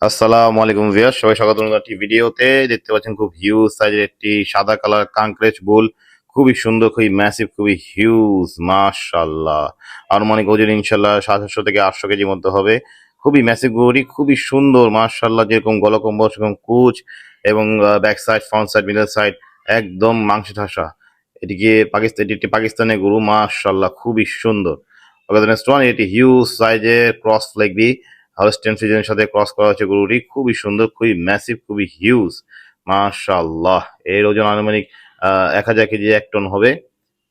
আসসালামু আলাইকুম ভিউয়ার্স, সবাই স্বাগত নতুন একটি ভিডিওতে। দেখতে পাচ্ছেন খুব হিউজ সাইজের একটি সাদা কালার কাঙ্করেজ বুল, খুবই সুন্দর, খুবই ম্যাসিভ, খুবই হিউজ, মাশাআল্লাহ। আনুমানিক ওজন ইনশাল্লাহ 700 থেকে 800 কেজির মধ্যে হবে। খুবই ম্যাসিভ গরুটি, খুবই সুন্দর মাশাআল্লাহ। যেরকম গলকম্বল সেরকম কুচ এবং back side, front side, middle side একদম মাংসে ঠাসা। এটি একটি পাকিস্তানের গরু, মাশাআল্লাহ খুবই সুন্দর। স্টোন, এটি হিউজ সাইজের ক্রস ফ্লেগবি হলস্টেইন ফ্রিজিয়ানের সাথে ক্রস করা হচ্ছে গরুটি। খুবই সুন্দর, খুবই ম্যাসিভ, খুবই হিউজ, মাশাআল্লাহ। এর ওজন আনুমানিক 1000 কেজি, 1 টন হবে।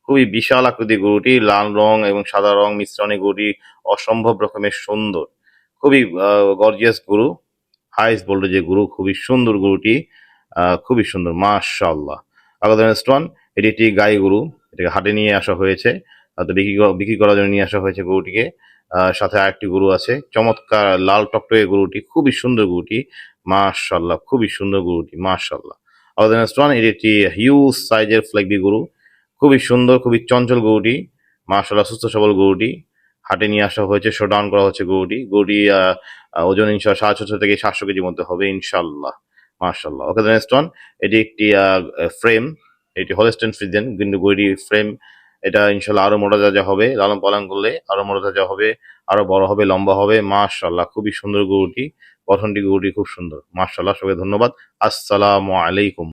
খুবই বিশাল আকৃতির গরুটি, লাল রং এবং সাদা রং মিশ্রণে গরুটি অসম্ভব রকমের সুন্দর। খুবই গর্জিয়াস গরু, হাইস্ট ভোল্টেজের গরু, খুবই সুন্দর গরুটি, খুবই সুন্দর মাশাআল্লাহ। স্টোন, এটি একটি গাই গরু, এটাকে হাটে নিয়ে আসা হয়েছে। তো বিক্রি করার জন্য নিয়ে আসা হয়েছে গরুটিকে। সাথে আরেকটি গরু আছে, চমৎকার লাল টকটকে গরুটি, খুবই সুন্দর গরুটি, মাশাআল্লাহ খুবই সুন্দর গরুটি, মাশাআল্লাহ। স্টোন, এটি একটি হিউজ সাইজের ফ্লেগবি গরু, খুবই সুন্দর, খুবই চঞ্চল গরুটি, মাশাআল্লাহ সুস্থ সবল গরুটি। হাটে নিয়ে আসা হয়েছে, শো ডাউন করা হচ্ছে গরুটি ওজন ইনশাল্লাহ 650 থেকে 700 কেজির মধ্যে হবে ইনশাল্লাহ, মাশাআল্লাহ। স্টোন, এটি একটি ফ্রেম, এটি হলস্টেইন ফ্রিজিয়ান, কিন্তু গরুটি ফ্রেম এটা ইনশাল্লাহ আরো মোটা তাজা হবে, লালন পালন করলে আরো মোটা তাজা হবে, আরো বড় হবে, লম্বা হবে, মাশাআল্লাহ খুবই সুন্দর গরুটি। গঠনটি গরুটি খুব সুন্দর, মাশাআল্লাহ। সবাই ধন্যবাদ। আসসালামু আলাইকুম।